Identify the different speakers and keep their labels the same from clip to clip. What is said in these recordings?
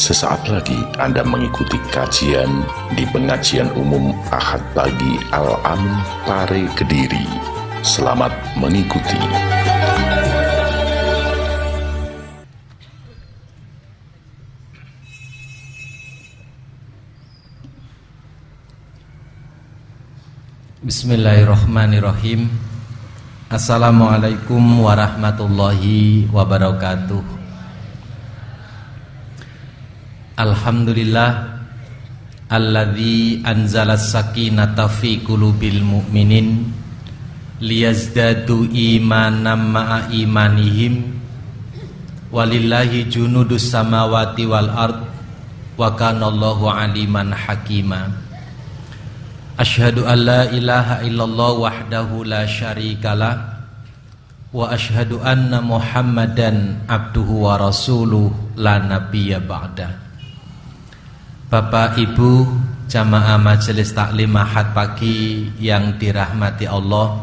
Speaker 1: Sesaat lagi Anda mengikuti kajian di pengajian umum Ahad pagi Al-Amin Pare Kediri. Selamat mengikuti.
Speaker 2: Bismillahirrahmanirrahim. Assalamualaikum warahmatullahi wabarakatuh. Alhamdulillah alladzi anzalas sakinata fi qulubil mu'minin liyazdadu imanan ma'a imanihim walillahi junudus samawati wal ard wa kanallahu aliman hakima. Asyhadu an la ilaha illallah wahdahu la syarikalah wa asyhadu anna Muhammadan abduhu wa rasuluh la nabiyya ba'da. Bapak Ibu jamaah majelis taklim Ahad pagi yang dirahmati Allah,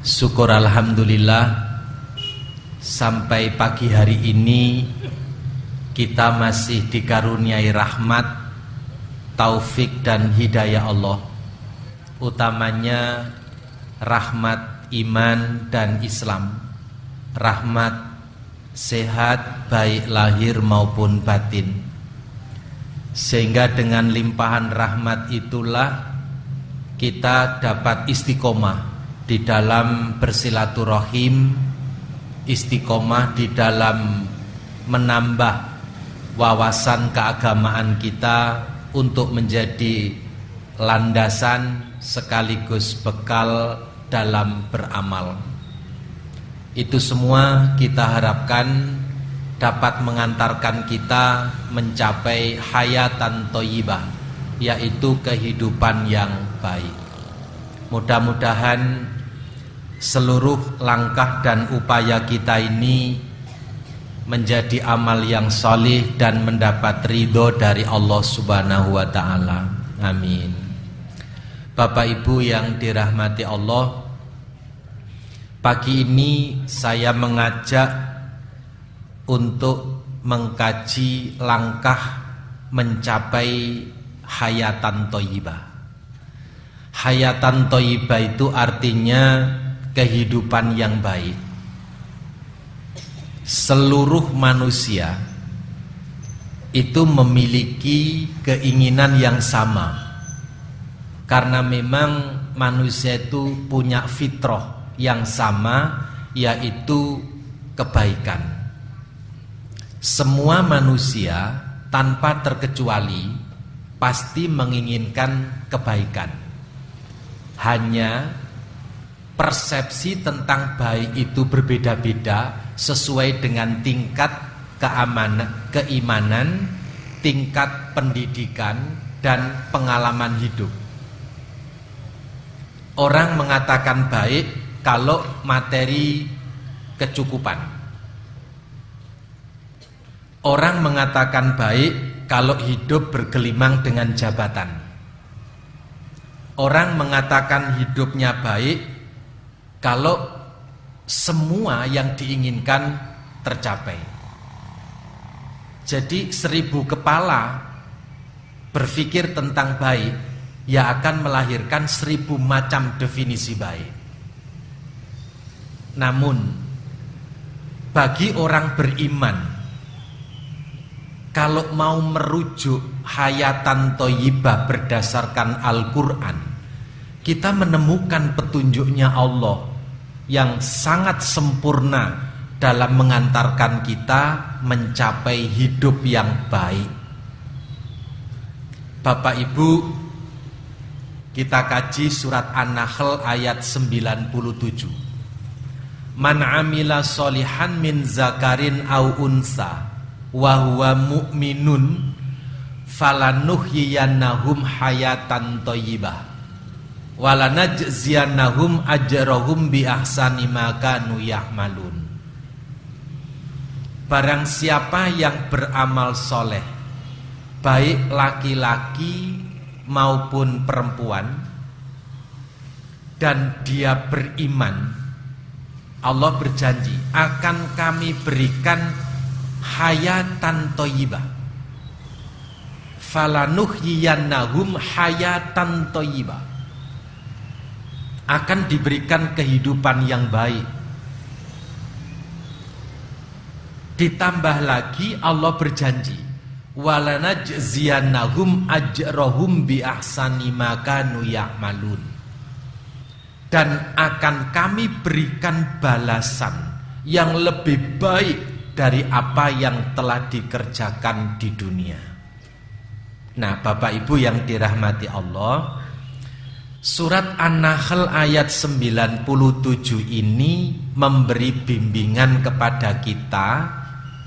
Speaker 2: syukur alhamdulillah sampai pagi hari ini kita masih dikaruniai rahmat, taufik dan hidayah Allah, utamanya rahmat iman dan Islam, rahmat sehat baik lahir maupun batin. Sehingga dengan limpahan rahmat itulah kita dapat istiqomah di dalam bersilaturahim, istiqomah di dalam menambah wawasan keagamaan kita untuk menjadi landasan sekaligus bekal dalam beramal. Itu semua kita harapkan dapat mengantarkan kita mencapai hayatan thayyibah, yaitu kehidupan yang baik. Mudah-mudahan seluruh langkah dan upaya kita ini menjadi amal yang solih dan mendapat ridho dari Allah Subhanahu wa ta'ala. Amin. Bapak Ibu yang dirahmati Allah, pagi ini saya mengajak untuk mengkaji langkah mencapai hayatan thayyibah. Hayatan thayyibah itu artinya kehidupan yang baik. Seluruh manusia itu memiliki keinginan yang sama, karena memang manusia itu punya fitrah yang sama, yaitu kebaikan. Semua manusia tanpa terkecuali pasti menginginkan kebaikan. Hanya persepsi tentang baik itu berbeda-beda sesuai dengan tingkat keimanan, tingkat pendidikan dan pengalaman hidup. Orang mengatakan baik kalau materi kecukupan. Orang mengatakan baik kalau hidup bergelimang dengan jabatan. Orang mengatakan hidupnya baik kalau semua yang diinginkan tercapai. Jadi 1000 kepala berpikir tentang baik, ya akan melahirkan 1000 macam definisi baik. Namun bagi orang beriman, kalau mau merujuk hayatan thayyibah berdasarkan Al-Quran, kita menemukan petunjuknya Allah yang sangat sempurna dalam mengantarkan kita mencapai hidup yang baik. Bapak Ibu, kita kaji surat An-Nahl ayat 97. Man amila solihan min zakarin au unsa wa huwa mu'minun falanuhyiyannahum hayatan thayyibah walanajziyannahum ajrahum bi ahsani ma kanu ya'malun. Barang siapa yang beramal soleh, baik laki-laki maupun perempuan, dan dia beriman, Allah berjanji akan kami berikan hayatan thayyibah, falanuhyiyannahum hayatan thayyibah, akan diberikan kehidupan yang baik. Ditambah lagi Allah berjanji, walanajziyannahum ajrahum bi ahsani ma kanu ya'malun, dan akan kami berikan balasan yang lebih baik dari apa yang telah dikerjakan di dunia. Nah, Bapak Ibu yang dirahmati Allah, surat An-Nahl ayat 97 ini memberi bimbingan kepada kita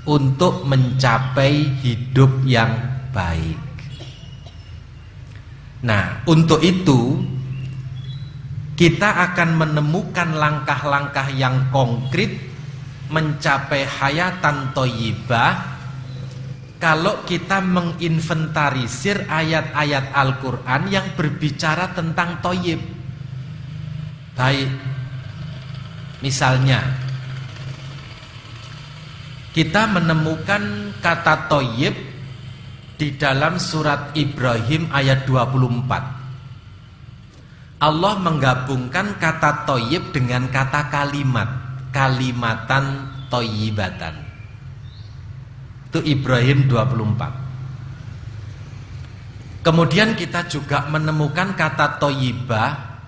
Speaker 2: untuk mencapai hidup yang baik. Nah, untuk itu kita akan menemukan langkah-langkah yang konkret mencapai hayatan thayyibah kalau kita menginventarisir ayat-ayat Al-Quran yang berbicara tentang thayyib. Baik, misalnya kita menemukan kata thayyib di dalam surat Ibrahim ayat 24. Allah menggabungkan kata thayyib dengan kata kalimat, kalimatan thayyibatan. Itu Ibrahim 24. Kemudian kita juga menemukan kata thayyibah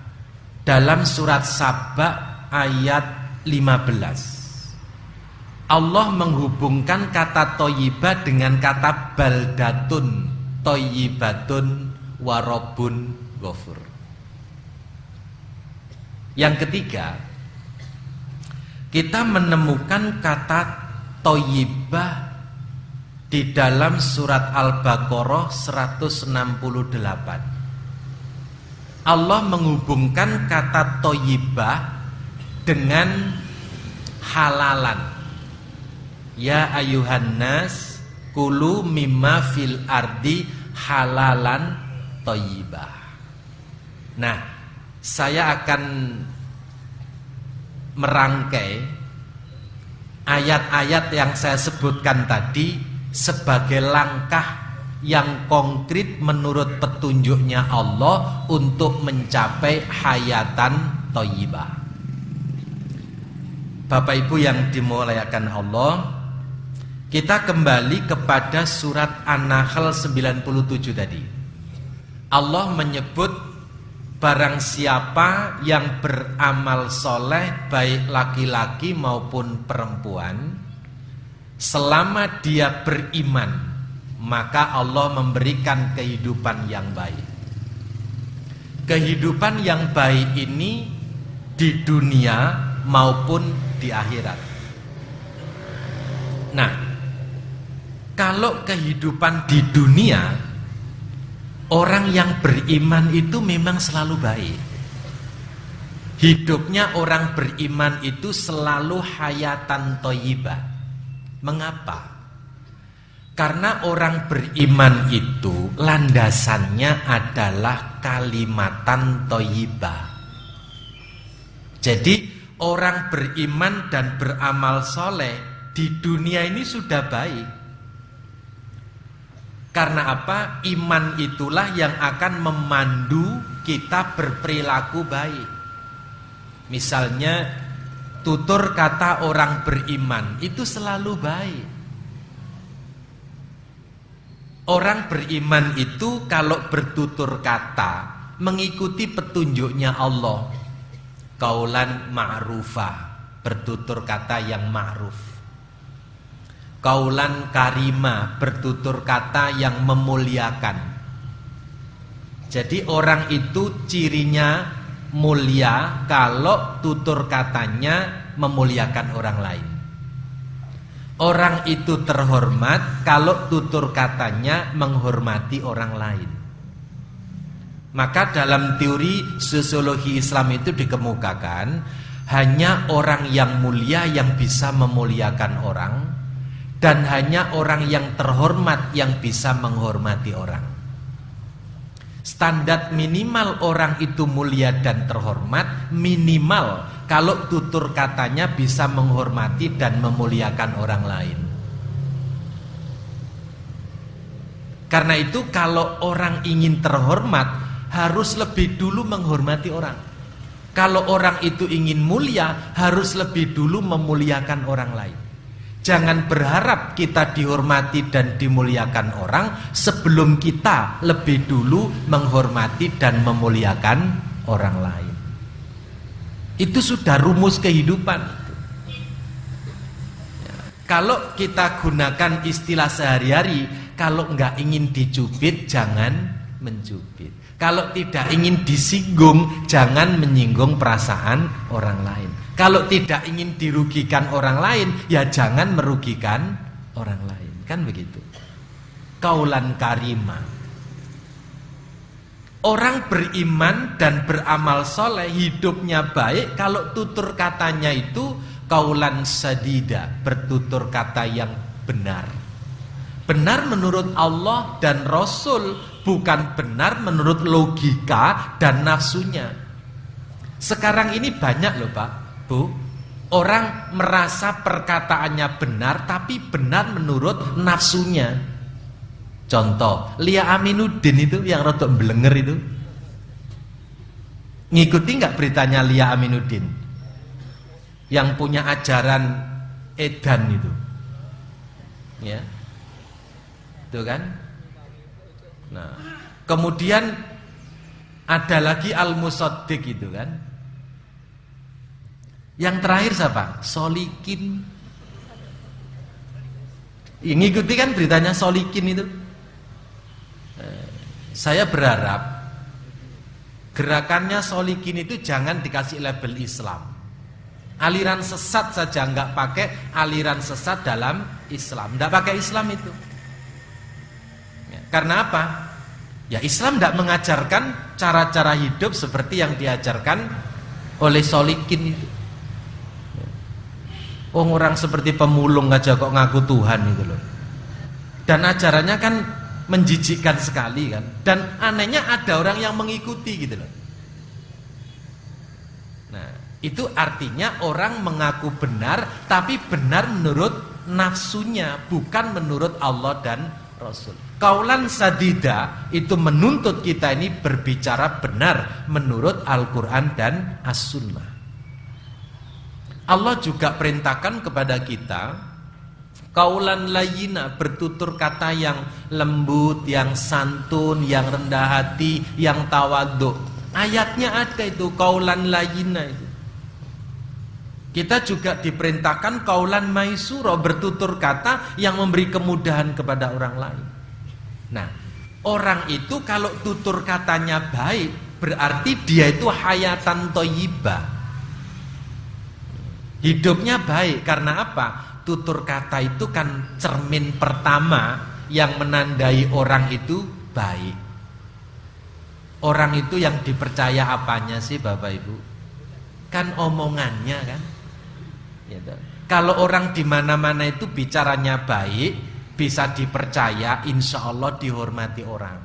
Speaker 2: dalam surat Saba ayat 15. Allah menghubungkan kata thayyibah dengan kata baldatun thayyibatun warabun ghafur. Yang ketiga, kita menemukan kata thayyibah di dalam surat Al-Baqarah 168. Allah menghubungkan kata thayyibah dengan halalan. Ya ayuhan nas kulu mimma fil ardi halalan thayyibah. Nah, saya akan merangkai ayat-ayat yang saya sebutkan tadi sebagai langkah yang konkret menurut petunjuknya Allah untuk mencapai hayatan thayyibah. Bapak Ibu yang dimuliakan Allah, kita kembali kepada surat An-Nahl 97 tadi. Allah menyebut barang siapa yang beramal soleh baik laki-laki maupun perempuan, selama dia beriman, maka Allah memberikan kehidupan yang baik. Kehidupan yang baik ini di dunia maupun di akhirat. Nah, kalau kehidupan di dunia, orang yang beriman itu memang selalu baik. Hidupnya orang beriman itu selalu hayatan thayyibah. Mengapa? Karena orang beriman itu landasannya adalah kalimatan thayyibah. Jadi orang beriman dan beramal soleh di dunia ini sudah baik. Karena apa? Iman itulah yang akan memandu kita berperilaku baik. Misalnya tutur kata orang beriman itu selalu baik. Orang beriman itu kalau bertutur kata mengikuti petunjuknya Allah. Qaulan ma'rufah, bertutur kata yang ma'ruf. Qaulan karima, bertutur kata yang memuliakan. Jadi orang itu cirinya mulia kalau tutur katanya memuliakan orang lain. Orang itu terhormat kalau tutur katanya menghormati orang lain. Maka dalam teori sosiologi Islam itu dikemukakan hanya orang yang mulia yang bisa memuliakan orang, dan hanya orang yang terhormat yang bisa menghormati orang. Standar minimal orang itu mulia dan terhormat minimal kalau tutur katanya bisa menghormati dan memuliakan orang lain. Karena itu kalau orang ingin terhormat harus lebih dulu menghormati orang. Kalau orang itu ingin mulia harus lebih dulu memuliakan orang lain. Jangan berharap kita dihormati dan dimuliakan orang sebelum kita lebih dulu menghormati dan memuliakan orang lain. Itu sudah rumus kehidupan. Kalau kita gunakan istilah sehari-hari, kalau nggak ingin dicubit, jangan mencubit. Kalau tidak ingin disinggung, jangan menyinggung perasaan orang lain. Kalau tidak ingin dirugikan orang lain, ya jangan merugikan orang lain. Kan begitu. Kaulan karimah. Orang beriman dan beramal soleh, hidupnya baik, kalau tutur katanya itu kaulan sadida, bertutur kata yang benar. Benar menurut Allah dan Rasul, bukan benar menurut logika dan nafsunya. Sekarang ini banyak loh Pak, Bu, orang merasa perkataannya benar, tapi benar menurut nafsunya. Contoh, Lia Aminuddin itu yang rodok belenger itu, ngikuti nggak beritanya Lia Aminuddin? Yang punya ajaran edan itu, ya, itu kan. Nah, kemudian ada lagi Al-Musaddiq itu kan. Yang terakhir siapa? Solikin. Yang ngikuti kan beritanya Solikin itu. Saya berharap gerakannya Solikin itu jangan dikasih label Islam. Aliran sesat saja, nggak pakai aliran sesat dalam Islam, nggak pakai Islam itu. Ya, karena apa? Ya Islam nggak mengajarkan cara-cara hidup seperti yang diajarkan oleh Solikin itu. Orang seperti pemulung aja kok ngaku Tuhan itu loh. Dan ajarannya kan menjijikkan sekali kan. Dan anehnya ada orang yang mengikuti gitu loh. Nah, itu artinya orang mengaku benar, tapi benar menurut nafsunya, bukan menurut Allah dan Rasul. Kaulan sadida itu menuntut kita ini berbicara benar menurut Al-Quran dan As-Sunnah. Allah juga perintahkan kepada kita kaulan layyina, bertutur kata yang lembut, yang santun, yang rendah hati, yang tawadhu. Ayatnya ada itu kaulan layyina itu. Kita juga diperintahkan kaulan maisura, bertutur kata yang memberi kemudahan kepada orang lain. Nah, orang itu kalau tutur katanya baik, berarti dia itu hayatan thayyibah. Hidupnya baik. Karena apa? Tutur kata itu kan cermin pertama yang menandai orang itu baik. Orang itu yang dipercaya apanya sih Bapak Ibu? Kan omongannya kan. Gitu. Kalau orang di mana-mana itu bicaranya baik, bisa dipercaya, insya Allah dihormati orang.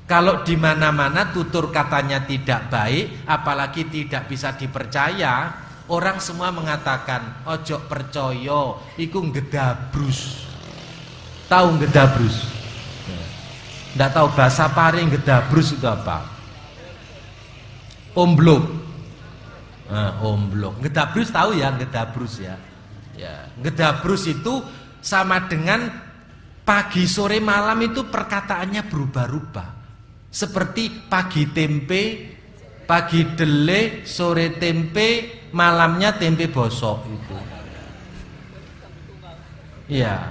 Speaker 2: Kalau di mana-mana tutur katanya tidak baik, apalagi tidak bisa dipercaya, orang semua mengatakan ojo percaya, iku ngedabrus. Tahu ngedabrus? Nggak tahu bahasa Paring ngedabrus itu apa? Omblok. Omblok. Ngedabrus tahu ya, ngedabrus ya. Ya, ngedabrus itu sama dengan pagi, sore, malam itu perkataannya berubah-ubah. Seperti pagi tempe, pagi dele, sore tempe, malamnya tempe bosok itu. Iya.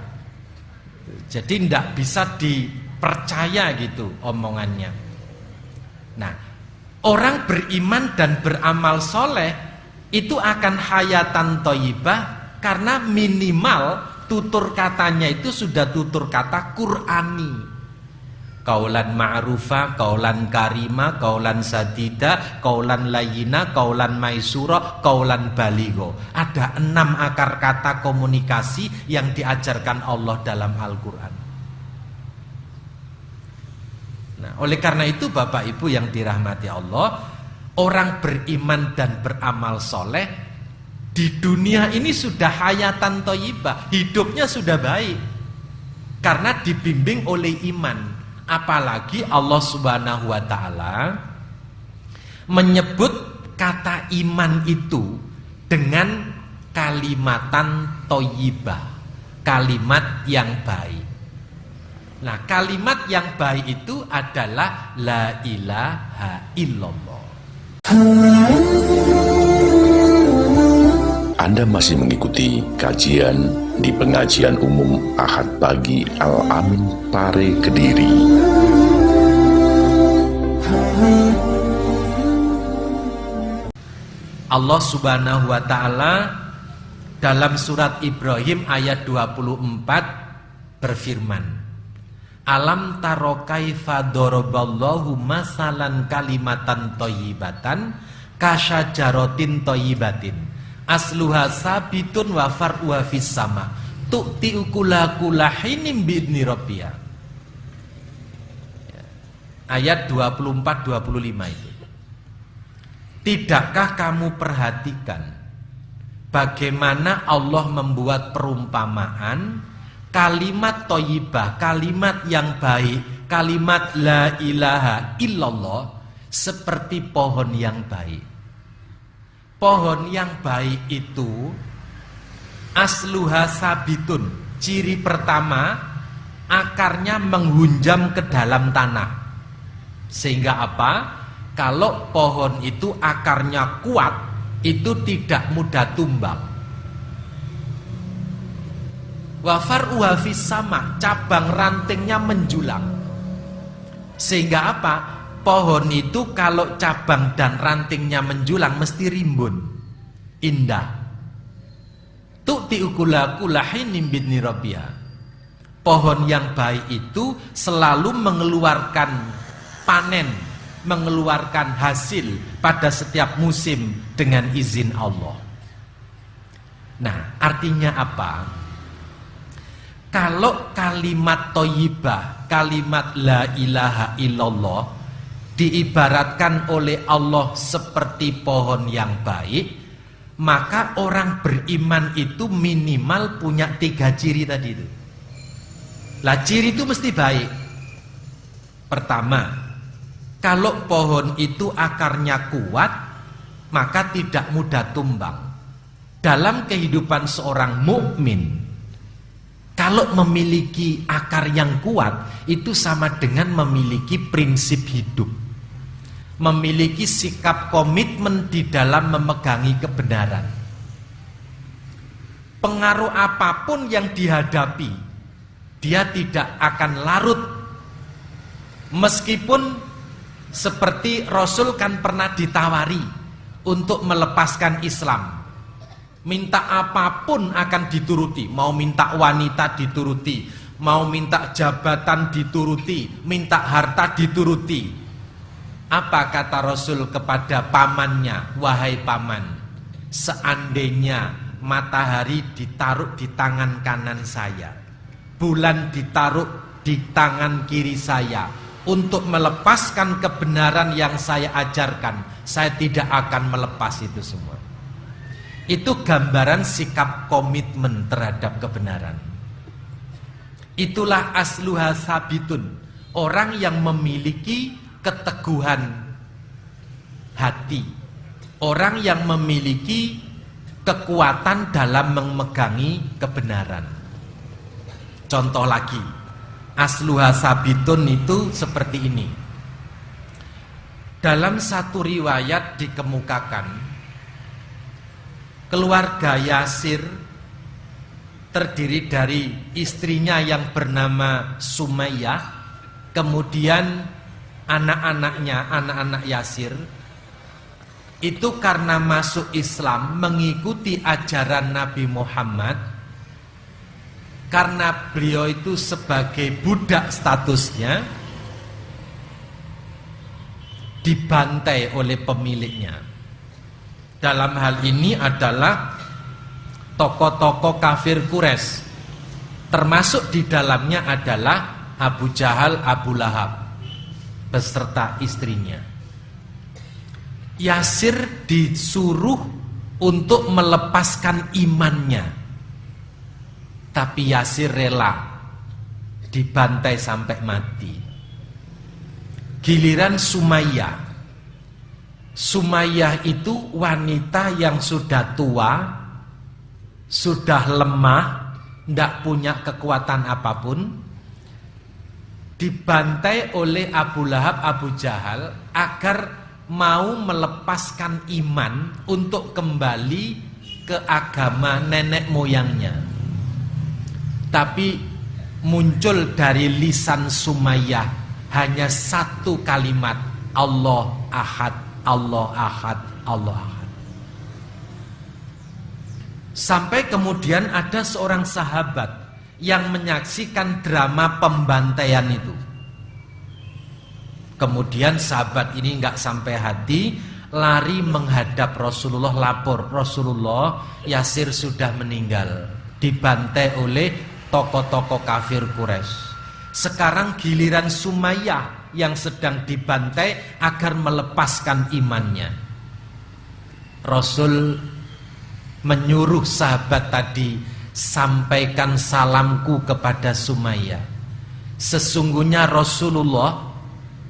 Speaker 2: Jadi tidak bisa dipercaya gitu omongannya. Nah, orang beriman dan beramal soleh itu akan hayatan thayyibah karena minimal tutur katanya itu sudah tutur kata Qur'ani. Kaulan ma'rufa, kaulan karima, kaulan sadida, kaulan layyina, kaulan maisura, kaulan baligho. Ada 6 akar kata komunikasi yang diajarkan Allah dalam Al-Quran. Nah, oleh karena itu Bapak Ibu yang dirahmati Allah, orang beriman dan beramal soleh di dunia ini sudah hayatan thayyibah, hidupnya sudah baik. karena dibimbing oleh iman. Apalagi Allah Subhanahu wa taala menyebut kata iman itu dengan kalimatan thayyibah, kalimat yang baik. Nah, kalimat yang baik itu adalah la ilaha illallah.
Speaker 1: Anda masih mengikuti kajian di pengajian umum Ahad Pagi Al-Amin Pare Kediri.
Speaker 2: Allah Subhanahu wa taala dalam surat Ibrahim ayat 24 berfirman, Alam taro kaifa daraballahu masalan kalimatan thayyibatan kasyajaratin thayyibatin asluha sabitun wa far'uha fis sama tu'ti ukula kulahinim bi'idni rabbiyah. Ayat 24-25 itu. Tidakkah kamu perhatikan bagaimana Allah membuat perumpamaan kalimat thayyibah, kalimat yang baik, kalimat la ilaha illallah seperti pohon yang baik. Pohon yang baik itu asluha sabitun. Ciri pertama, akarnya menghunjam ke dalam tanah. Sehingga apa? Kalau pohon itu akarnya kuat, itu tidak mudah tumbang. Wa far'uha fis sama, cabang rantingnya menjulang. Sehingga apa? Pohon itu kalau cabang dan rantingnya menjulang mesti rimbun, indah. Tu'ti ukula kulahinim bi'idni rabbiyah. Pohon yang baik itu selalu mengeluarkan panen, mengeluarkan hasil pada setiap musim dengan izin Allah. Nah, artinya apa? Kalau kalimat thayyibah, kalimat la ilaha illallah diibaratkan oleh Allah seperti pohon yang baik, maka orang beriman itu minimal punya 3 ciri tadi itu. Lah ciri itu mesti baik. Pertama, kalau pohon itu akarnya kuat, maka tidak mudah tumbang. Dalam kehidupan seorang mukmin, kalau memiliki akar yang kuat, itu sama dengan memiliki prinsip hidup, memiliki sikap komitmen di dalam memegangi kebenaran. Pengaruh apapun yang dihadapi, dia tidak akan larut. Meskipun seperti Rasul kan pernah ditawari untuk melepaskan Islam, minta apapun akan dituruti. Mau minta wanita dituruti, mau minta jabatan dituruti, minta harta dituruti. Apa kata Rasul kepada pamannya? Wahai paman, seandainya matahari ditaruh di tangan kanan saya, bulan ditaruh di tangan kiri saya, untuk melepaskan kebenaran yang saya ajarkan, saya tidak akan melepas itu semua. Itu gambaran sikap komitmen terhadap kebenaran. Itulah asluha sabitun, orang yang memiliki keteguhan hati, orang yang memiliki kekuatan dalam memegangi kebenaran. Contoh lagi, asluha sabitun itu seperti ini. Dalam satu riwayat dikemukakan, keluarga Yasir terdiri dari istrinya yang bernama Sumayyah, kemudian anak-anaknya, anak-anak Yasir itu karena masuk Islam, mengikuti ajaran Nabi Muhammad, karena beliau itu sebagai budak statusnya, dibantai oleh pemiliknya. Dalam hal ini adalah tokoh-tokoh kafir Quraisy, termasuk di dalamnya adalah Abu Jahal, Abu Lahab beserta istrinya. Yasir disuruh untuk melepaskan imannya, tapi Yasir rela dibantai sampai mati. Giliran Sumayyah. Sumayyah itu wanita yang sudah tua, sudah lemah, tidak punya kekuatan apapun, dibantai oleh Abu Lahab, Abu Jahal agar mau melepaskan iman untuk kembali ke agama nenek moyangnya. Tapi muncul dari lisan Sumayyah hanya satu kalimat, Allah Ahad, Allah Ahad, Allah Ahad. Sampai kemudian ada seorang sahabat yang menyaksikan drama pembantaian itu. Kemudian sahabat ini nggak sampai hati, lari menghadap Rasulullah, lapor, Rasulullah, Yasir sudah meninggal, dibantai oleh tokoh-tokoh kafir Quraisy. Sekarang giliran Sumayyah yang sedang dibantai agar melepaskan imannya. Rasul menyuruh sahabat tadi, sampaikan salamku kepada Sumayyah. Sesungguhnya Rasulullah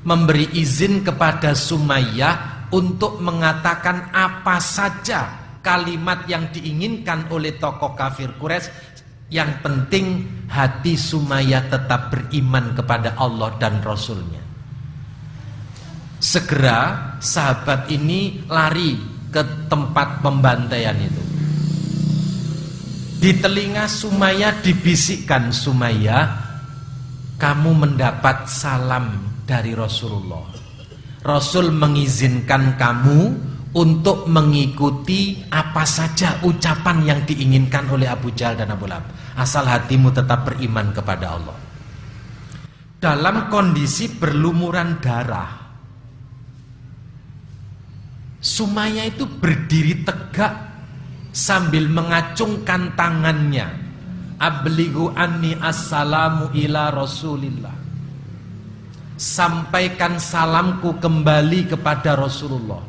Speaker 2: memberi izin kepada Sumayyah untuk mengatakan apa saja kalimat yang diinginkan oleh tokoh kafir Quraisy. Yang penting hati Sumayyah tetap beriman kepada Allah dan Rasulnya. Segera sahabat ini lari ke tempat pembantaian itu. Di telinga Sumayyah dibisikkan, Sumayyah, kamu mendapat salam dari Rasulullah. Rasul mengizinkan kamu untuk mengikuti apa saja ucapan yang diinginkan oleh Abu Jahal dan Abu Lahab, asal hatimu tetap beriman kepada Allah. Dalam kondisi berlumuran darah, Sumayyah itu berdiri tegak sambil mengacungkan tangannya. Ablighu anni assalamu ila Rasulillah. Sampaikan salamku kembali kepada Rasulullah.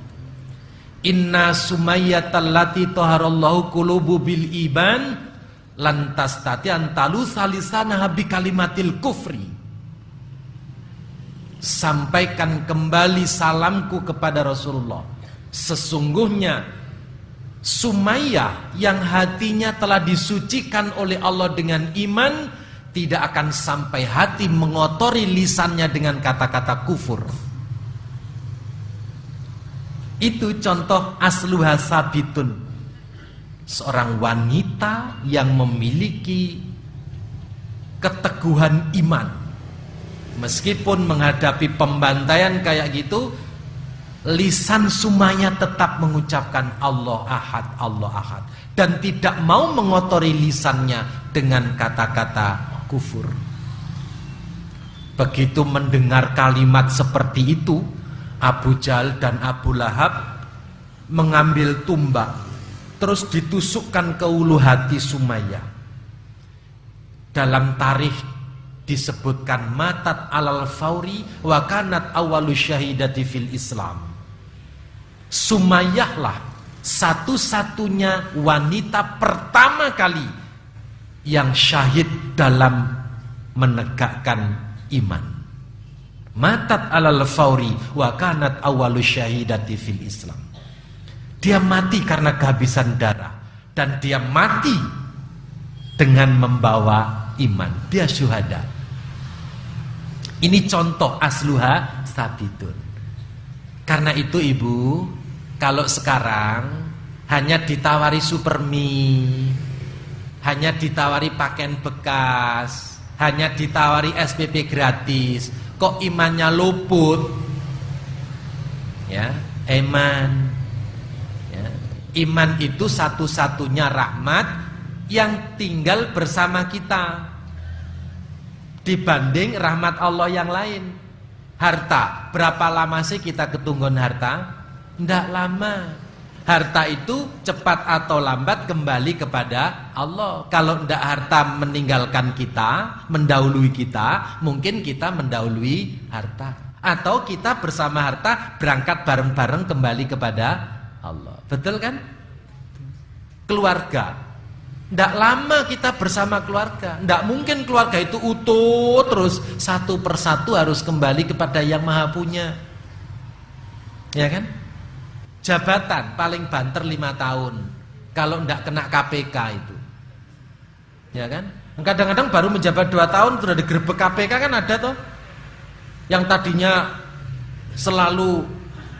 Speaker 2: Inna Sumayyatan lati taharallahu qulubu bil iman lantas tati antalu salisanaha bi kalimatil kufri. Sampaikan kembali salamku kepada Rasulullah. Sesungguhnya Sumayyah yang hatinya telah disucikan oleh Allah dengan iman tidak akan sampai hati mengotori lisannya dengan kata-kata kufur. Itu contoh asluha sabitun. Seorang wanita yang memiliki keteguhan iman. Meskipun menghadapi pembantaian kayak gitu, lisan Sumayyah tetap mengucapkan Allah Ahad, Allah Ahad. Dan tidak mau mengotori lisannya dengan kata-kata kufur. Begitu mendengar kalimat seperti itu, Abu Jahal dan Abu Lahab mengambil tumbak, terus ditusukkan ke ulu hati Sumayyah. Dalam tarikh disebutkan matat alal fauri wa kanat awalu syahidati fil Islam. Sumayyahlah satu-satunya wanita pertama kali yang syahid dalam menegakkan iman. Matat alal fauri wa kanat awalu syahidati fil Islam. Dia mati karena kehabisan darah, dan dia mati dengan membawa iman. Dia syuhada. Ini contoh asluha sabitun. Karena itu ibu, kalau sekarang hanya ditawari supermi, hanya ditawari pakaian bekas, hanya ditawari SPP gratis, kok imannya luput? Ya, iman. Ya, iman itu satu-satunya rahmat yang tinggal bersama kita dibanding rahmat Allah yang lain. Harta, berapa lama sih kita ketunggon harta? Tidak lama. Harta itu cepat atau lambat kembali kepada Allah. Kalau tidak harta meninggalkan kita, mendahului kita, mungkin kita mendahului harta. Atau kita bersama harta berangkat bareng-bareng kembali kepada Allah. Betul kan? Keluarga. Tidak lama kita bersama keluarga. Tidak mungkin keluarga itu utuh terus, satu persatu harus kembali kepada yang maha punya. Ya kan? Jabatan paling banter 5 tahun. Kalau tidak kena KPK itu. Ya kan? Kadang-kadang baru menjabat 2 tahun sudah digerebek KPK kan ada toh. Yang tadinya selalu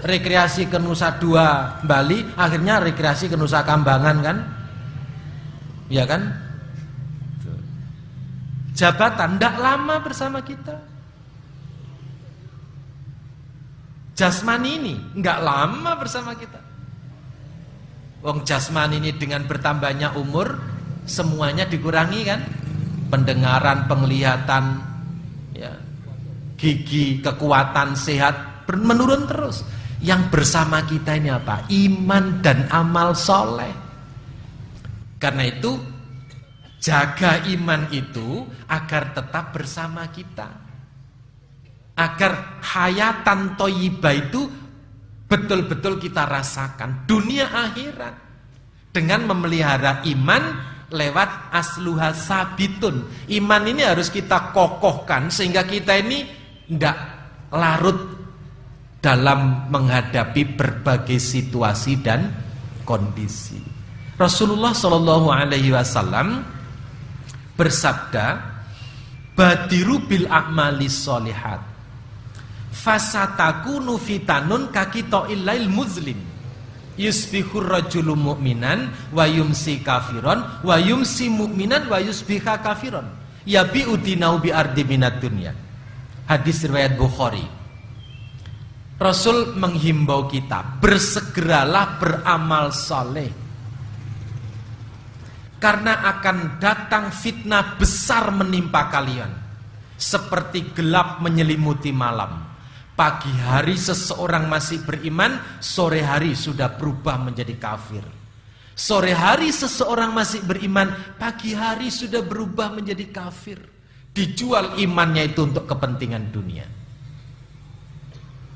Speaker 2: rekreasi ke Nusa Dua Bali, akhirnya rekreasi ke Nusa Kambangan kan? Ya kan? Jabatan tidak lama bersama kita. Jasmani ini nggak lama bersama kita. Wong jasmani ini dengan bertambahnya umur semuanya dikurangi kan? Pendengaran, penglihatan, ya, gigi, kekuatan, sehat menurun terus. Yang bersama kita ini apa? Iman dan amal soleh. Karena itu jaga iman itu agar tetap bersama kita, agar hayatan thayyibah itu betul-betul kita rasakan dunia akhirat dengan memelihara iman lewat asluha sabitun. Iman ini harus kita kokohkan sehingga kita ini tidak larut dalam menghadapi berbagai situasi dan kondisi. Rasulullah Shallallahu Alaihi Wasallam bersabda, "Badiru bil a'mali sholihat, fasatakunu fitanun kakito'il lail muzlim, yusbihur rajulu mu'minan wa yumsi kafiron wa yumsi mu'minan wa yusbiha kafiron yabi'u dinahu bi ardi minad dunya." Hadis riwayat Bukhari. Rasul menghimbau kita, bersegeralah beramal saleh, karena akan datang fitnah besar menimpa kalian seperti gelap menyelimuti malam. Pagi hari seseorang masih beriman, sore hari sudah berubah menjadi kafir. Sore hari seseorang masih beriman, pagi hari sudah berubah menjadi kafir. Dijual imannya itu untuk kepentingan dunia.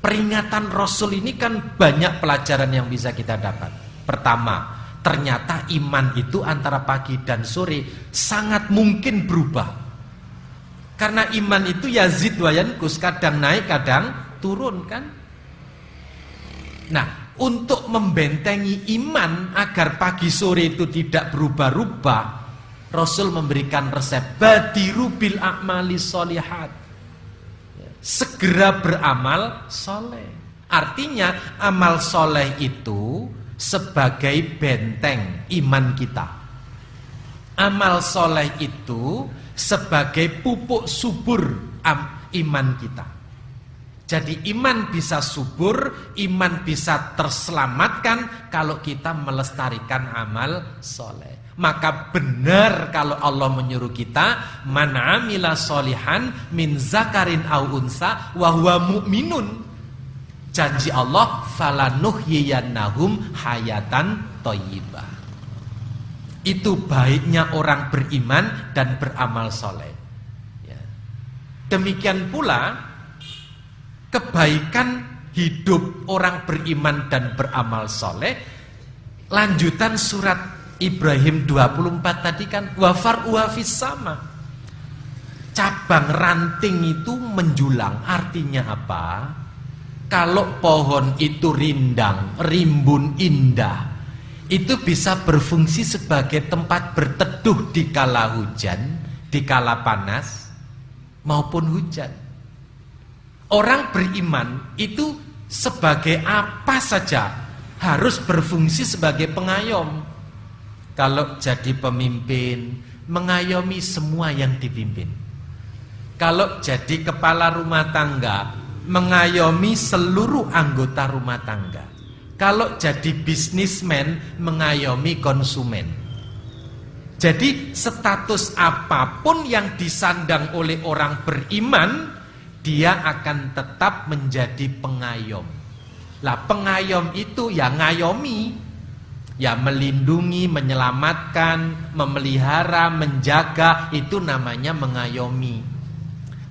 Speaker 2: Peringatan Rasul ini kan banyak pelajaran yang bisa kita dapat. Pertama, ternyata iman itu antara pagi dan sore sangat mungkin berubah. Karena iman itu yazid wa yanqus, kadang naik kadang turun kan. Nah, untuk membentengi iman agar pagi sore itu tidak berubah-ubah, Rasul memberikan resep badiru bil a'mali sholihat. Segera beramal soleh. Artinya amal soleh itu sebagai benteng iman kita. Amal soleh itu sebagai pupuk subur iman kita. Jadi iman bisa subur, iman bisa terselamatkan kalau kita melestarikan amal soleh. Maka benar kalau Allah menyuruh kita, man amila solihan min zakarin au unsa wa huwa mu'minun. Janji Allah, falanuhyiyannahum hayatan thayyibah. Itu baiknya orang beriman dan beramal soleh. Ya. Demikian pula kebaikan hidup orang beriman dan beramal soleh. Lanjutan surat Ibrahim 24 tadi kan, wafar uafis sama. Cabang ranting itu menjulang. Artinya apa? Kalau pohon itu rindang, rimbun indah, itu bisa berfungsi sebagai tempat berteduh di kala hujan, di kala panas, maupun hujan. Orang beriman itu sebagai apa saja harus berfungsi sebagai pengayom. Kalau jadi pemimpin, mengayomi semua yang dipimpin. Kalau jadi kepala rumah tangga, mengayomi seluruh anggota rumah tangga. Kalau jadi bisnismen, mengayomi konsumen. Jadi status apapun yang disandang oleh orang beriman, dia akan tetap menjadi pengayom. Lah pengayom itu ya ngayomi, ya melindungi, menyelamatkan, memelihara, menjaga, itu namanya mengayomi.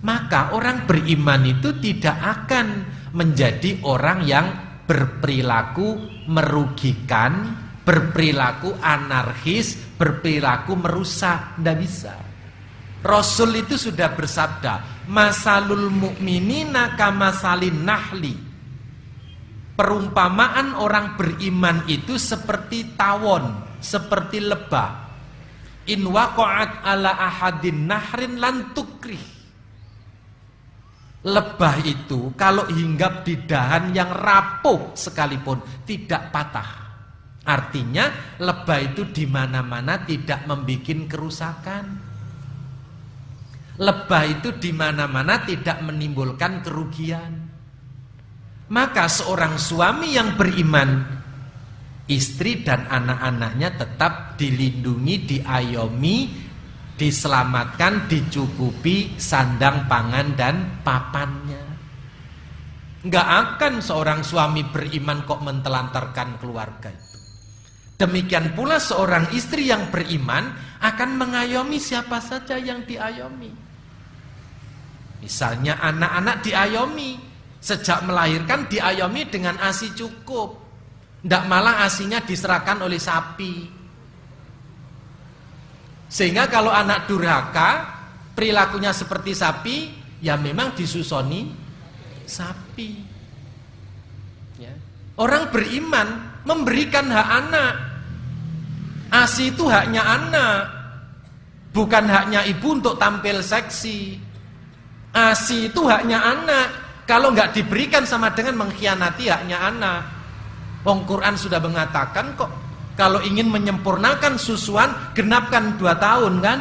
Speaker 2: Maka orang beriman itu tidak akan menjadi orang yang berperilaku merugikan, berperilaku anarkis, berperilaku merusak, tidak bisa. Rasul itu sudah bersabda, masalul mu'minina kamasalin nahli. Perumpamaan orang beriman itu seperti tawon, seperti lebah. In waqa'at ala ahadin nahrin lan tukrih. Lebah itu kalau hinggap di dahan yang rapuh sekalipun tidak patah. Artinya lebah itu di mana-mana tidak membuat kerusakan. Lebah itu di mana-mana tidak menimbulkan kerugian. Maka seorang suami yang beriman, istri dan anak-anaknya tetap dilindungi, diayomi, diselamatkan, dicukupi sandang pangan dan papannya. Enggak akan seorang suami beriman kok mentelantarkan keluarga itu. Demikian pula seorang istri yang beriman akan mengayomi siapa saja yang diayomi. Misalnya anak-anak diayomi, sejak melahirkan diayomi dengan ASI cukup. Tidak malah ASInya diserahkan oleh sapi. Sehingga kalau anak durhaka, perilakunya seperti sapi, ya memang disusoni sapi. Ya. Orang beriman memberikan hak anak. ASI itu haknya anak, bukan haknya ibu untuk tampil seksi. ASI itu haknya anak. Kalau nggak diberikan sama dengan mengkhianati haknya anak. Wong Quran sudah mengatakan kok, kalau ingin menyempurnakan susuan, genapkan 2 tahun kan.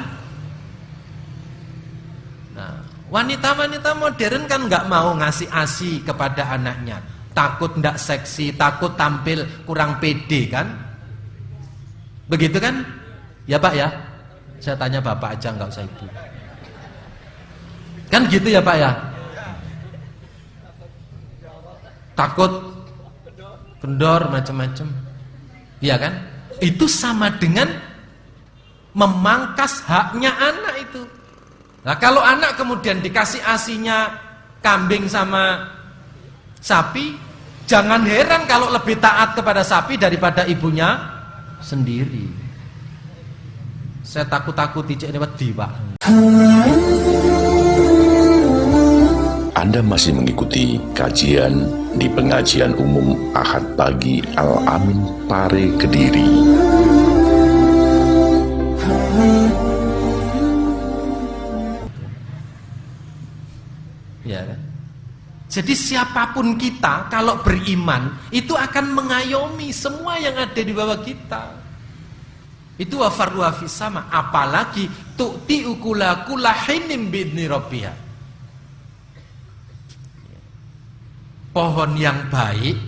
Speaker 2: Nah, wanita-wanita modern kan nggak mau ngasih ASI kepada anaknya. Takut nggak seksi, takut tampil kurang pede kan. Begitu kan? Ya Pak ya? Saya tanya Bapak aja, nggak usah Ibu. Kan gitu ya Pak ya? Takut kendor macam-macam. Iya kan? Itu sama dengan memangkas haknya anak itu. Nah, kalau anak kemudian dikasih ASInya kambing sama sapi, jangan heran kalau lebih taat kepada sapi daripada ibunya sendiri. Saya takut-takut ijek ini wedi, Pak.
Speaker 1: Anda masih mengikuti kajian di pengajian umum Ahad Pagi Al-Amin Pare Kediri.
Speaker 2: Ya kan? Jadi siapapun kita kalau beriman itu akan mengayomi semua yang ada di bawah kita. Itu wafarwa fisama, apalagi tu'ti ukula kulahinim bidni rabbiha. Pohon yang baik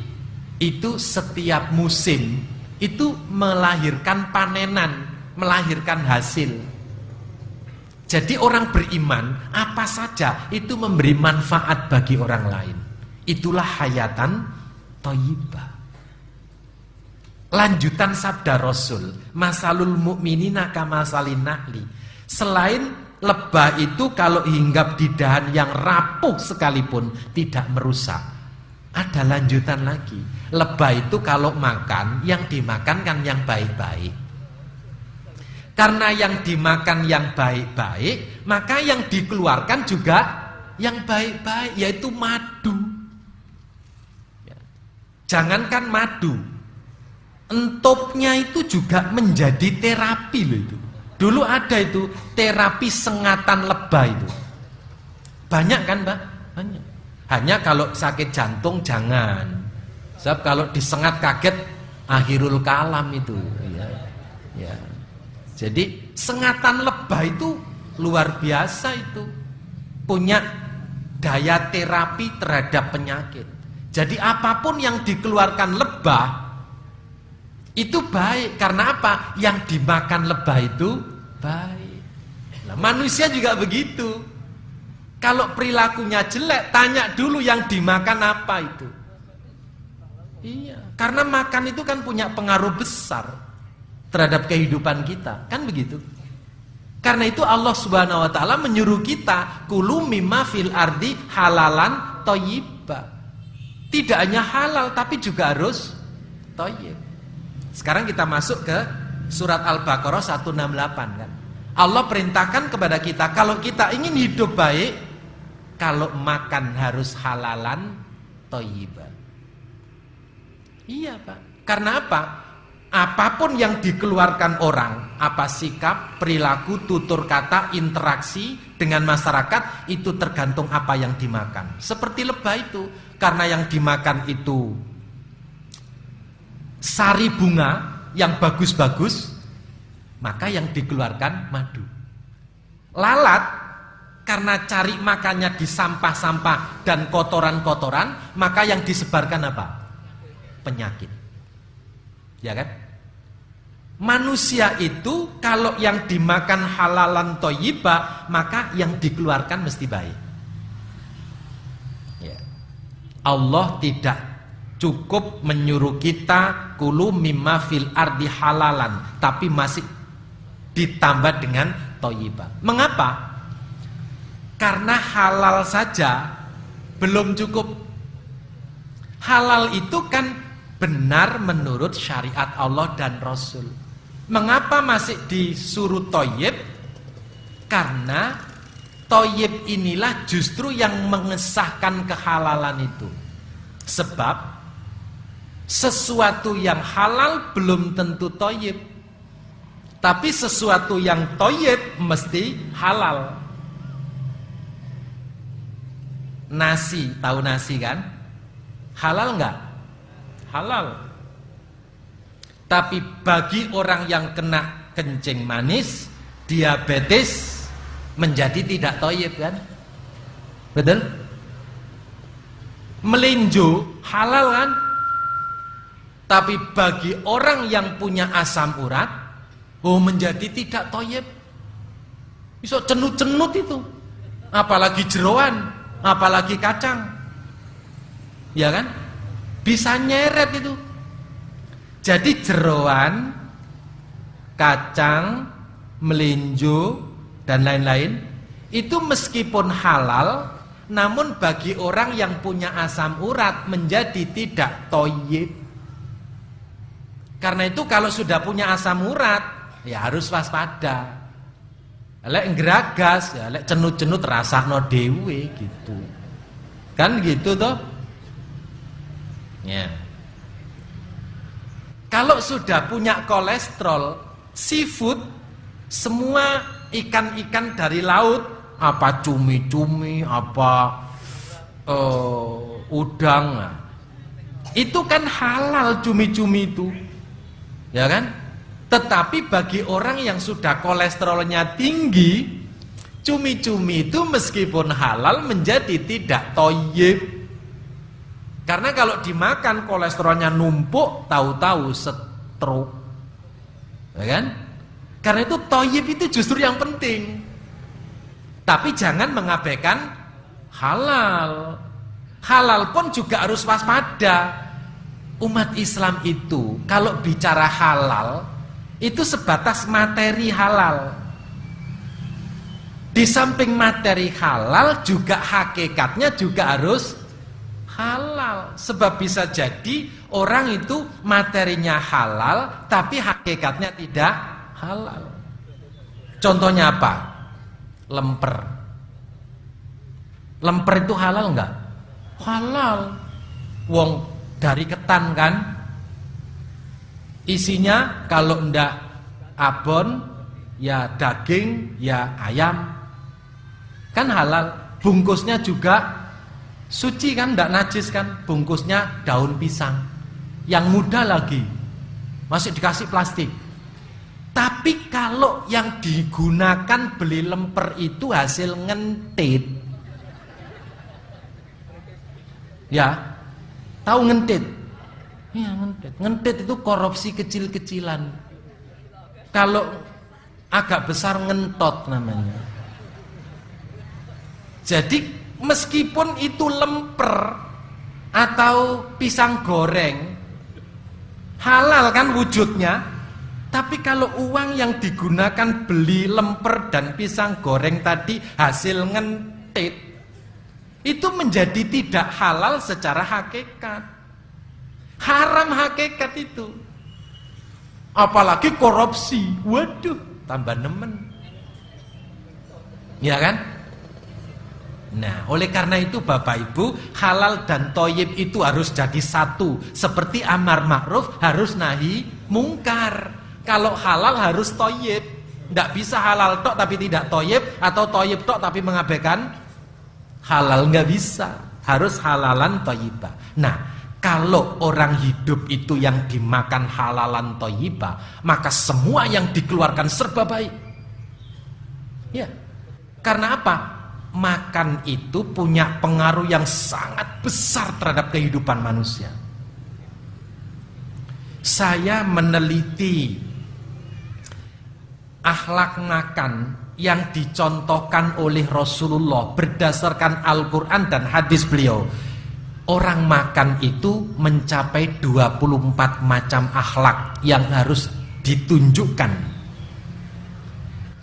Speaker 2: itu setiap musim itu melahirkan panenan, melahirkan hasil. Jadi orang beriman apa saja itu memberi manfaat bagi orang lain. Itulah hayatan thayyibah. Lanjutan sabda Rasul, masalul mu'minina kamasalin nahli. Selain lebah itu kalau hinggap di dahan yang rapuh sekalipun tidak merusak. Ada lanjutan lagi. Lebah itu kalau makan, yang dimakan kan yang baik-baik. Karena yang dimakan yang baik-baik, maka yang dikeluarkan juga yang baik-baik, yaitu madu. Jangankan madu, entopnya itu juga menjadi terapi loh itu. Dulu ada itu terapi sengatan lebah itu. Banyak kan Mbak? Banyak. Hanya kalau sakit jantung jangan. Sebab kalau disengat kaget akhirul kalam itu. Ya. Jadi sengatan lebah itu luar biasa itu. Punya daya terapi terhadap penyakit. Jadi apapun yang dikeluarkan lebah itu baik. Karena apa? Yang dimakan lebah itu baik. Nah, manusia juga begitu. Kalau perilakunya jelek, tanya dulu yang dimakan apa itu. Iya, karena makan itu kan punya pengaruh besar terhadap kehidupan kita, kan begitu. Karena itu Allah Subhanahu wa taala menyuruh kita kulu mimma fil ardi halalan thayyibah. Tidak hanya halal tapi juga harus thayyib. Sekarang kita masuk ke surat Al-Baqarah 168 kan. Allah perintahkan kepada kita kalau kita ingin hidup baik, kalau makan harus halalan thayyiban. Iya Pak. Karena apa? Apapun yang dikeluarkan orang, apa sikap, perilaku, tutur kata, interaksi dengan masyarakat, itu tergantung apa yang dimakan. Seperti lebah itu, karena yang dimakan itu sari bunga yang bagus-bagus, maka yang dikeluarkan madu. Lalat, karena cari makannya di sampah-sampah dan kotoran-kotoran, maka yang disebarkan apa? Penyakit. Ya kan? Manusia itu kalau yang dimakan halalan thayyibah, maka yang dikeluarkan mesti baik. Ya. Allah tidak cukup menyuruh kita kulu mimma fil ardi halalan, tapi masih ditambah dengan thayyibah. Mengapa? Karena halal saja belum cukup. Halal itu kan benar menurut syariat Allah dan Rasul. Mengapa masih disuruh thayyib? Karena thayyib inilah justru yang mengesahkan kehalalan itu. Sebab sesuatu yang halal belum tentu thayyib, tapi sesuatu yang thayyib mesti halal. Nasi, tahu nasi kan? Halal enggak? Halal. Tapi bagi orang yang kena kencing manis, diabetes, menjadi tidak thayyib kan? Betul? Melinjo halal kan? Tapi bagi orang yang punya asam urat, oh menjadi tidak thayyib. Bisa cenut-cenut itu. Apalagi jeroan, apalagi kacang. Ya kan? Bisa nyeret itu. Jadi jeroan, kacang, melinjo, dan lain-lain itu meskipun halal, namun bagi orang yang punya asam urat menjadi tidak thayyib. Karena itu kalau sudah punya asam urat, ya harus waspada. Lek ngragas, ya lek cenut-cenut rasakno dhewe gitu. Kan gitu toh? Ya. Kalau sudah punya kolesterol, seafood, semua ikan-ikan dari laut, apa cumi-cumi, apa udang, itu kan halal cumi-cumi itu, ya kan? Tetapi bagi orang yang sudah kolesterolnya tinggi, cumi-cumi itu meskipun halal menjadi tidak thayyib. Karena kalau dimakan kolesterolnya numpuk, tahu-tahu stroke. Ya kan? Karena itu thayyib itu justru yang penting. Tapi jangan mengabaikan halal. Halal pun juga harus waspada. Umat Islam itu kalau bicara halal itu sebatas materi halal. Di samping materi halal juga hakikatnya juga harus halal. Sebab bisa jadi orang itu materinya halal tapi hakikatnya tidak halal. Contohnya apa? Lemper. Lemper itu halal enggak? Halal. Wong dari ketan kan? Isinya kalau ndak abon ya daging ya ayam. Kan halal. Bungkusnya juga suci kan, ndak najis kan? Bungkusnya daun pisang. Yang muda lagi. Masih dikasih plastik. Tapi kalau yang digunakan beli lemper itu hasil ngentit. Ya. Tahu ngentit? Ya, ngentit. Ngentit itu korupsi kecil-kecilan. Kalau agak besar ngentot namanya. Jadi meskipun itu lemper atau pisang goreng, halal kan wujudnya, tapi kalau uang yang digunakan beli lemper dan pisang goreng tadi hasil ngentit, itu menjadi tidak halal secara hakikat. Haram hakikat itu. Apalagi korupsi. Waduh, tambah nemen. Ya kan? Nah, oleh karena itu Bapak Ibu, halal dan toyib itu harus jadi satu. Seperti amar ma'ruf harus nahi mungkar. Kalau halal harus toyib. Tidak bisa halal tok tapi tidak toyib, atau toyib tok tapi mengabaikan halal. Nggak bisa. Harus halalan toyibah. Nah, kalau orang hidup itu yang dimakan halalan toyibah, maka semua yang dikeluarkan serba baik. Ya. Karena apa? Makan itu punya pengaruh yang sangat besar terhadap kehidupan manusia. Saya meneliti akhlak makan yang dicontohkan oleh Rasulullah berdasarkan Al-Quran dan hadis beliau. Orang makan itu mencapai 24 macam akhlak yang harus ditunjukkan.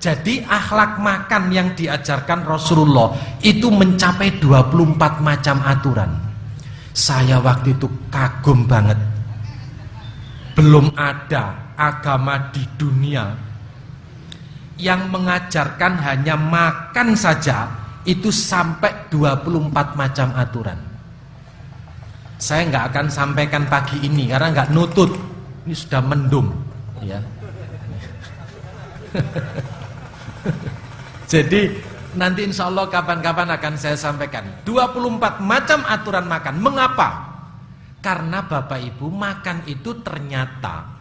Speaker 2: Jadi akhlak makan yang diajarkan Rasulullah itu mencapai 24 macam aturan. Saya waktu itu kagum banget. Belum ada agama di dunia yang mengajarkan hanya makan saja itu sampai 24 macam aturan. Saya nggak akan sampaikan pagi ini karena nggak nutut. Ini sudah mendung, ya. Jadi nanti insya Allah kapan-kapan akan saya sampaikan 24 macam aturan makan. Mengapa? Karena Bapak Ibu, makan itu ternyata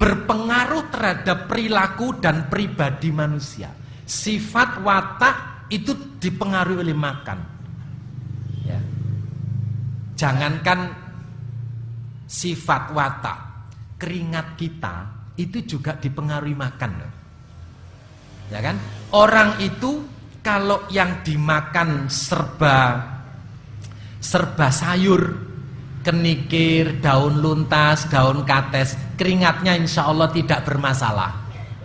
Speaker 2: berpengaruh terhadap perilaku dan pribadi manusia. Sifat watak itu dipengaruhi oleh makan, ya. Jangankan sifat watak, keringat kita itu juga dipengaruhi makan, ya kan? Orang itu kalau yang dimakan serba sayur, kenikir, daun luntas, daun kates, keringatnya insya Allah tidak bermasalah.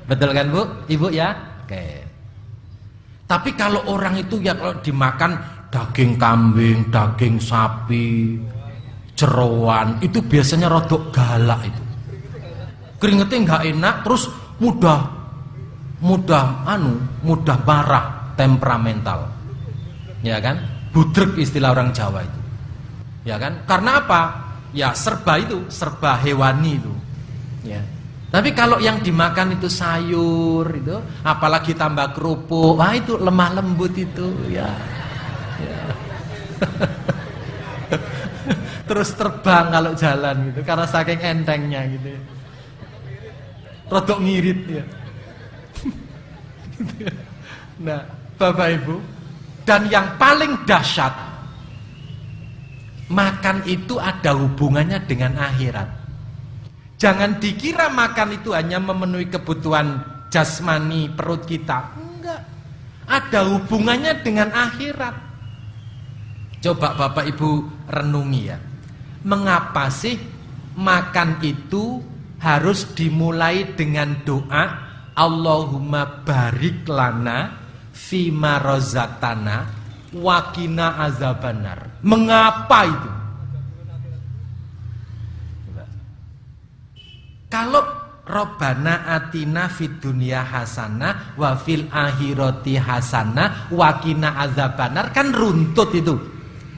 Speaker 2: Betul kan Bu? Ibu ya? Oke. Tapi kalau orang itu ya kalau dimakan daging kambing, daging sapi, jeroan, itu biasanya rodok galak itu. Keringetnya nggak enak, terus mudah marah, temperamental, ya kan? Budrek istilah orang Jawa itu, ya kan? Karena apa? Ya serba hewani itu, ya. Tapi kalau yang dimakan itu sayur itu, apalagi tambah kerupuk, wah itu lemah lembut itu, ya. Terus terbang kalau jalan gitu, karena saking entengnya gitu. Rodok ngirit ya. Nah, Bapak Ibu, dan yang paling dahsyat, makan itu ada hubungannya dengan akhirat. Jangan dikira makan itu hanya memenuhi kebutuhan jasmani perut kita. Enggak. Ada hubungannya dengan akhirat. Coba Bapak Ibu renungi ya. Mengapa sih makan itu harus dimulai dengan doa Allahumma barik lana fima razaqtana wa qina azabannar. Mengapa itu? Kalau Robbana atina fid dunya hasanah wa fil akhirati hasanah wa qina azabannar, kan runtut itu.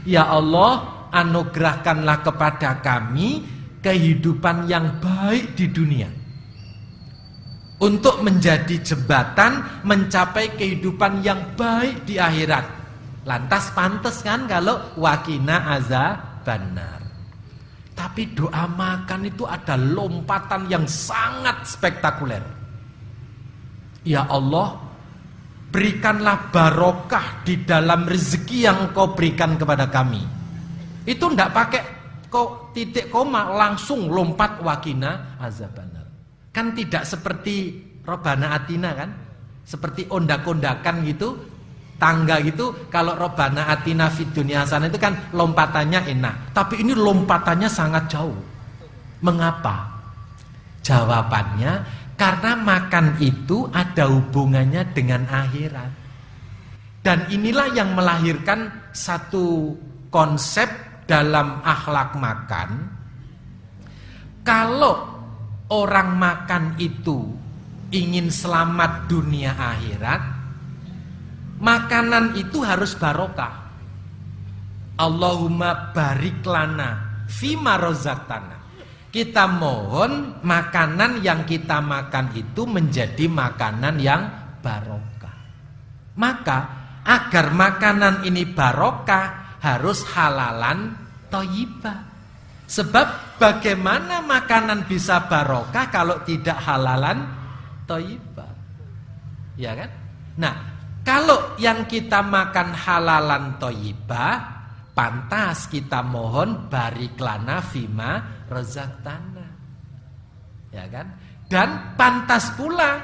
Speaker 2: Ya Allah, anugerahkanlah kepada kami kehidupan yang baik di dunia untuk menjadi jembatan mencapai kehidupan yang baik di akhirat. Lantas pantas kan kalau wakina azabannar. Tapi doa makan itu ada lompatan yang sangat spektakuler. Ya Allah, berikanlah barokah di dalam rezeki yang Engkau berikan kepada kami. Itu enggak pakai titik koma, langsung lompat wakina azabannar. Kan tidak seperti Robbana atina kan, seperti ondak-ondakan gitu, tangga gitu. Kalau Robbana atina fid dunya hasanah itu kan lompatannya enak, tapi ini lompatannya sangat jauh. Mengapa? Jawabannya karena makan itu ada hubungannya dengan akhirat. Dan inilah yang melahirkan satu konsep dalam akhlak makan Kalau orang makan itu ingin selamat dunia akhirat, makanan itu harus barokah. Allahumma barik lana fima rozaqtana. Kita mohon makanan yang kita makan itu menjadi makanan yang barokah. Maka agar makanan ini barokah harus halalan thayyibah. Sebab bagaimana makanan bisa barokah kalau tidak halalan thayyibah? Ya kan? Nah, kalau yang kita makan halalan thayyibah, pantas kita mohon barik lana fima razaqtana. Ya kan? Dan pantas pula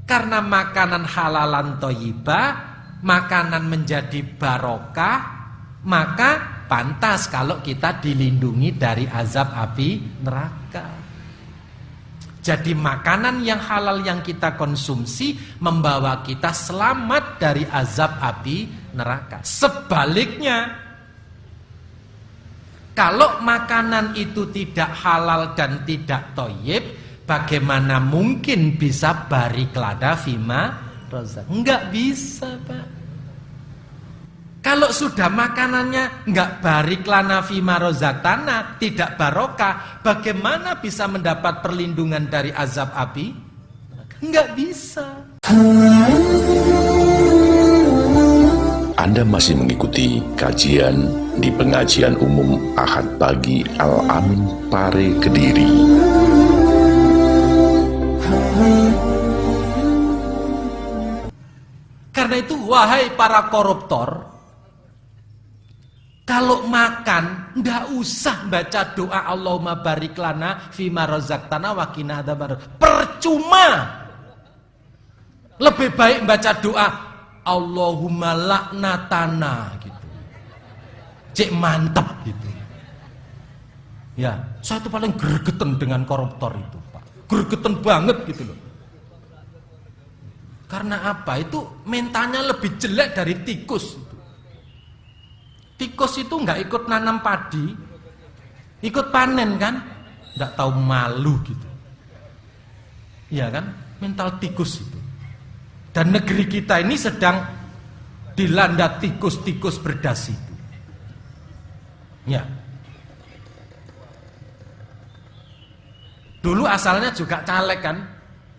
Speaker 2: karena makanan halalan thayyibah, makanan menjadi barokah, maka pantas kalau kita dilindungi dari azab api neraka. Jadi makanan yang halal yang kita konsumsi membawa kita selamat dari azab api neraka. Sebaliknya, kalau makanan itu tidak halal dan tidak thayyib, bagaimana mungkin bisa barik lana fima razaq? Enggak bisa, Pak. Kalau sudah makanannya enggak barik lana fima razaqtana, tidak barokah, bagaimana bisa mendapat perlindungan dari azab api? Enggak bisa.
Speaker 1: Anda masih mengikuti kajian di pengajian umum Ahad Pagi Al-Amin Pare Kediri.
Speaker 2: Karena itu wahai para koruptor, kalau makan ndak usah baca doa Allahumma barik lana fima razaqtana wa qina adzabannar. Percuma. Lebih baik baca doa Allahumma laknatana gitu. Cek mantap gitu. Ya, saya tuh paling gregetan dengan koruptor itu, Pak. Gregetan banget gitu loh. Karena apa? Itu mentalnya lebih jelek dari tikus. Tikus itu nggak ikut nanam padi, ikut panen kan? Nggak tahu malu gitu. Iya kan? Mental tikus itu. Dan negeri kita ini sedang dilanda tikus-tikus berdasi itu. Ya. Dulu asalnya juga caleg kan?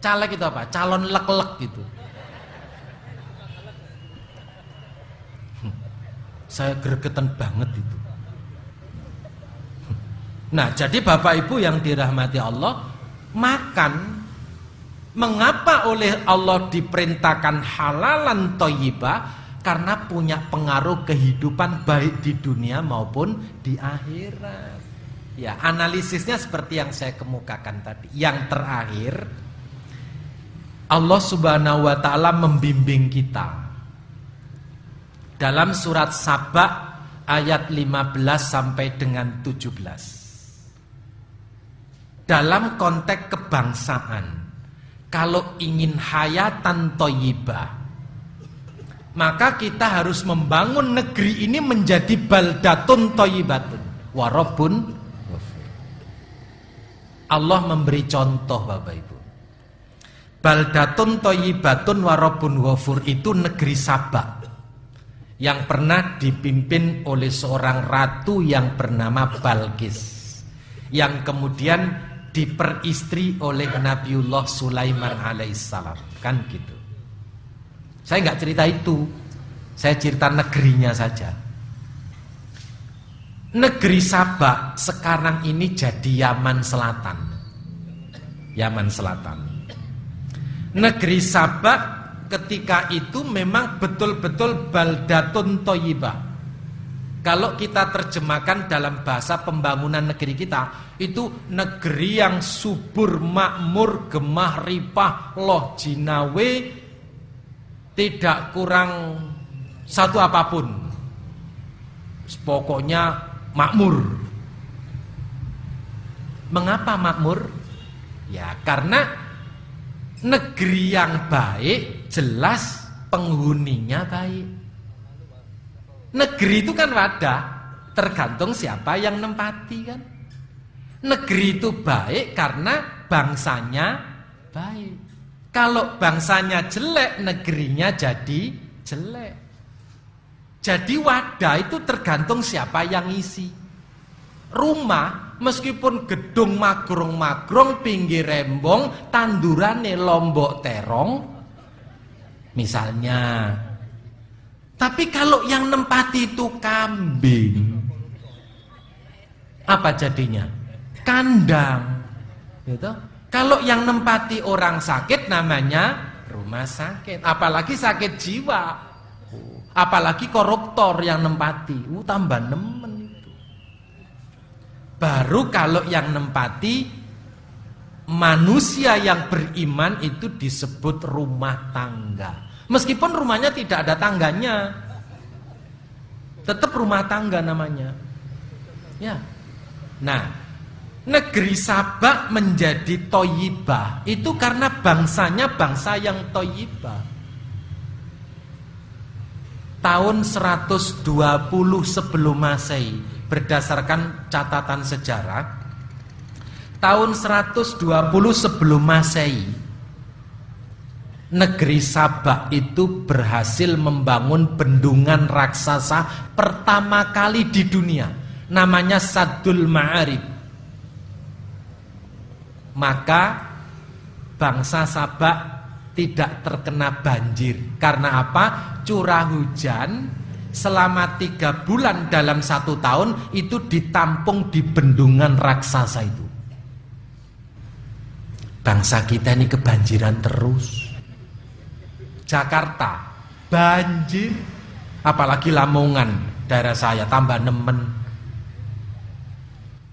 Speaker 2: Caleg itu apa? Calon lek-lek gitu. Saya gregetan banget itu. Nah, jadi Bapak Ibu yang dirahmati Allah, makan, mengapa oleh Allah diperintahkan halalan thayyibah? Karena punya pengaruh kehidupan baik di dunia maupun di akhirat. Ya, analisisnya seperti yang saya kemukakan tadi. Yang terakhir, Allah Subhanahu wa taala membimbing kita dalam surat Saba ayat 15 sampai dengan 17. Dalam konteks kebangsaan, kalau ingin hayatan thayyibah, maka kita harus membangun negeri ini menjadi baldatun thayyibatun wa rabbun ghafur. Allah memberi contoh, Bapak Ibu. Baldatun thayyibatun wa rabbun ghafur itu negeri Saba yang pernah dipimpin oleh seorang ratu yang bernama Balqis, yang kemudian diperistri oleh Nabiullah Sulaiman alaihissalam, kan gitu. Saya nggak cerita itu, saya cerita negerinya saja. Negeri Saba sekarang ini jadi Yaman Selatan. Yaman Selatan. Negeri Saba ketika itu memang betul-betul baldatun thayyibah. Kalau kita terjemahkan dalam bahasa pembangunan negeri kita, itu negeri yang subur, makmur, gemah ripah, loh jinawe, tidak kurang satu apapun. Pokoknya makmur. Mengapa makmur? Ya karena negeri yang baik jelas penghuninya baik. Negeri itu kan wadah, tergantung siapa yang nempati kan. Negeri itu baik karena bangsanya baik. Kalau bangsanya jelek, negerinya jadi jelek. Jadi wadah itu tergantung siapa yang isi. Rumah meskipun gedung magrong-magrong, pinggir rembong, tandurane lombok terong misalnya. Tapi kalau yang nempati itu kambing, apa jadinya? Kandang, gitu. Kalau yang nempati orang sakit namanya rumah sakit, apalagi sakit jiwa, apalagi koruptor yang nempati, tambah nemen itu. Baru kalau yang nempati manusia yang beriman itu disebut rumah tangga. Meskipun rumahnya tidak ada tangganya, tetap rumah tangga namanya. Ya. Nah, negeri Sabak menjadi Thayyibah itu karena bangsanya bangsa yang Thayyibah. Tahun 120 sebelum Masehi, berdasarkan catatan sejarah, tahun 120 sebelum Masehi, negeri Sabak itu berhasil membangun bendungan raksasa pertama kali di dunia, namanya Saddul Ma'arib. Maka bangsa Sabak tidak terkena banjir. Karena apa? Curah hujan selama 3 bulan dalam 1 tahun itu ditampung di bendungan raksasa itu. Bangsa kita ini kebanjiran terus. Jakarta banjir, apalagi Lamongan, daerah saya tambah nemen.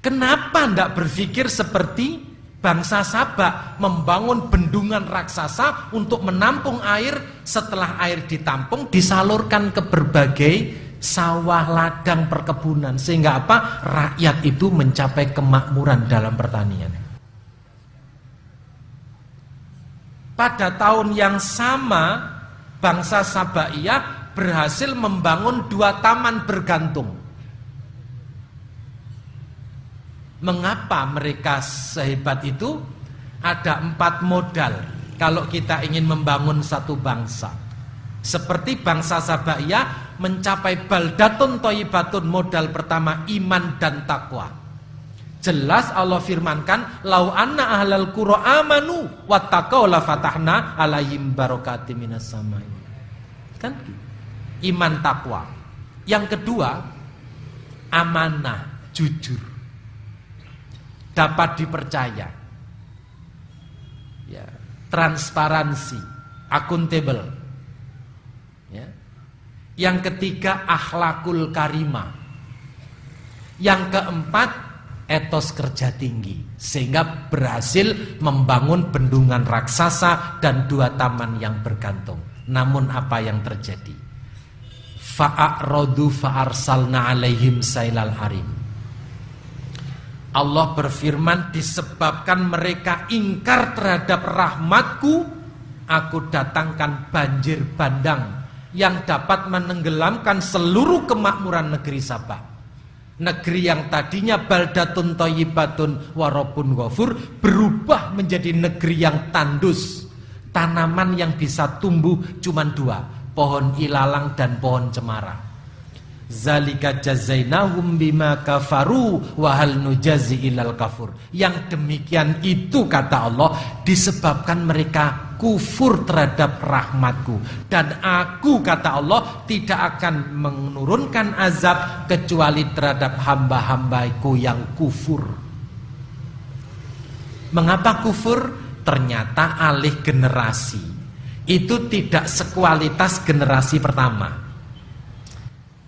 Speaker 2: Kenapa tidak berpikir seperti bangsa Sabak, membangun bendungan raksasa untuk menampung air? Setelah air ditampung disalurkan ke berbagai sawah, ladang, perkebunan, sehingga apa? Rakyat itu mencapai kemakmuran dalam pertanian. Pada tahun yang sama bangsa Sabaiyah berhasil membangun 2 taman bergantung. Mengapa mereka sehebat itu? Ada 4 modal kalau kita ingin membangun satu bangsa. Seperti bangsa Sabaiyah mencapai baldatun thayyibatun, modal pertama iman dan takwa. Jelas Allah firmankan, lau anna ahlal qura amanu wattaqau la fatahna alaihim barakatim minas samai. Kan iman takwa. Yang kedua, amanah, jujur, dapat dipercaya, ya, transparansi, akuntabel, ya. Yang ketiga, akhlakul karimah. Yang keempat, etos kerja tinggi, sehingga berhasil membangun bendungan raksasa dan 2 taman yang bergantung. Namun apa yang terjadi? Fa'aradu fa'arsalna alaihim sailal harim. Allah berfirman, disebabkan mereka ingkar terhadap rahmatku, aku datangkan banjir bandang yang dapat menenggelamkan seluruh kemakmuran negeri Sabak. Negeri yang tadinya baldatun thayyibatun warabun ghafur berubah menjadi negeri yang tandus. Tanaman yang bisa tumbuh cuma 2, pohon ilalang dan pohon cemara. Zalika jazainahum bima kafaru wa hal nujazi ilal kafur. Yang demikian itu, kata Allah, disebabkan mereka kufur terhadap rahmatku, dan aku, kata Allah, tidak akan menurunkan azab kecuali terhadap hamba-hambaku yang kufur. Mengapa kufur? Ternyata alih generasi itu tidak sekualitas generasi pertama.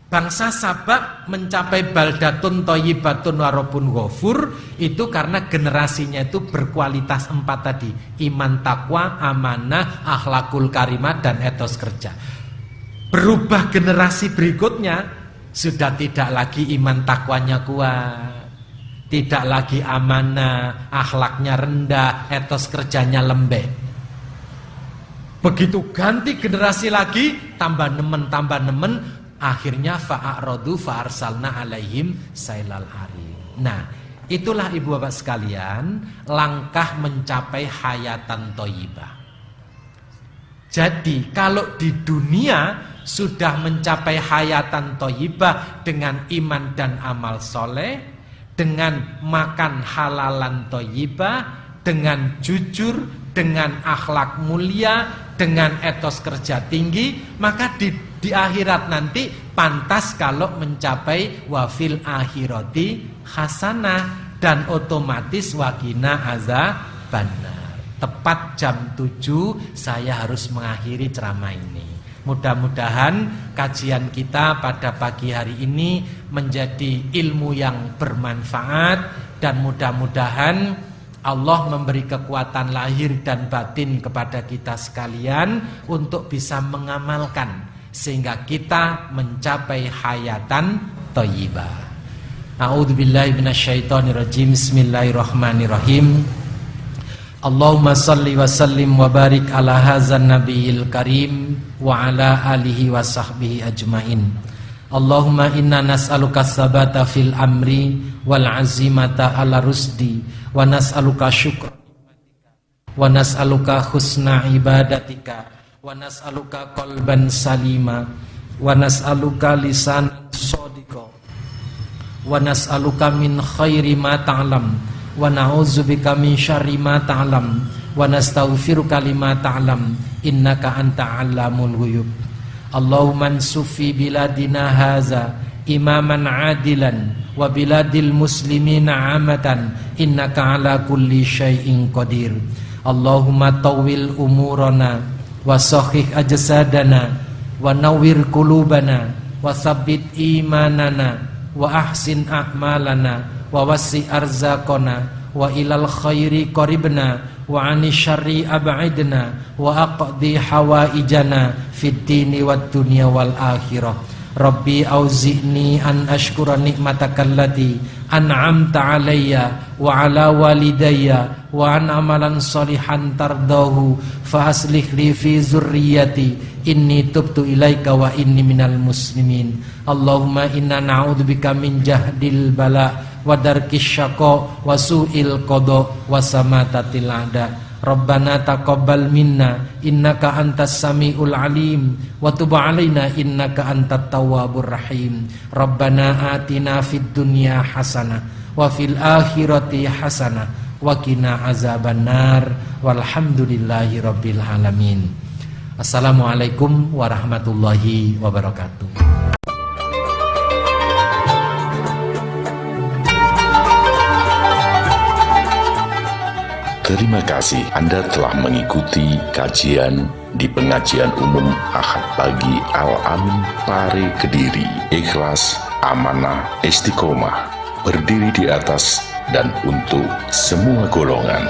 Speaker 2: Bangsa Sabak mencapai baldatun thayyibatun warabun ghafur itu karena generasinya itu berkualitas 4 tadi, iman, takwa, amanah, akhlakul karimah, dan etos kerja. Berubah generasi berikutnya, sudah tidak lagi iman takwanya kuat, tidak lagi amanah, akhlaknya rendah, etos kerjanya lembek. Begitu ganti generasi lagi, tambah nemen, akhirnya fa'aradu fa'arsalna alaihim sailal harim. Nah, Itulah ibu bapak sekalian, langkah mencapai hayatan thayyibah. Jadi kalau di dunia sudah mencapai hayatan thayyibah dengan iman dan amal soleh, dengan makan halalan thayyibah, dengan jujur, dengan akhlak mulia, dengan etos kerja tinggi, maka di akhirat nanti pantas kalau mencapai wafil akhirati hasanah, dan otomatis wakina azabannar. Tepat jam 7 saya harus mengakhiri ceramah ini. Mudah-mudahan kajian kita pada pagi hari ini menjadi ilmu yang bermanfaat, dan mudah-mudahan Allah memberi kekuatan lahir dan batin kepada kita sekalian untuk bisa mengamalkan sehingga kita mencapai hayatan thayyibah. A'udzubillahi minasyaitonirrajim. Bismillahirrahmanirrahim. Allahumma salli wa sallim wa barik ala hadzal nabiyil karim wa ala alihi wa sahbihi ajmain. Allahumma inna nas'aluka sabata fil amri wal azimata ala rusdi wa nas'aluka syukra wa nas'aluka husna ibadatika wa nas'aluka qalban salima wa nas'aluka lisan shadiqa wa nas'aluka min khairi ma ta'lam wa na'udzubika min syarri ma ta'lam wa nastaghfiruka lima ta'lam innaka anta 'allamul ghuyub. Allahumma ansufi biladina haza imaman adilan wa biladil muslimina amatan innaka ala kulli syai'in qadir. Allahumma tawwil umurana wa sahih ajsadana wa nawwir qulubana wa tsabbit imanana wa ahsin a'malana wa wasi arzaqana wa ilal khairi qaribna wa ani syarri ab'idna wa aqdi hawaijana fid dini wad dunya wal akhirah. Rabbi auzi'ni an ashkura ni'matakallati an'amta alayya wa ala walidayya wa an amalan salihan tardahu fa aslih li fi zurriyyati inni tubtu ilaika wa inni minal muslimin. Allahumma inna na'udzubika min jahdil bala wa darkis syaqa wa su'il qada wa samatatil a'da. Rabbana taqabbal minna innaka antas samiul alim wa tub alaina innaka antat tawwabur rahim. Rabbana atina fid dunya hasanah wa fil akhirati hasanah wa qina azabannar walhamdulillahi rabbil alamin. Assalamualaikum warahmatullahi wabarakatuh.
Speaker 1: Terima kasih Anda telah mengikuti kajian di pengajian umum Ahad Pagi Al-Amin Pare Kediri. Ikhlas, amanah, istiqomah, berdiri di atas dan untuk semua golongan.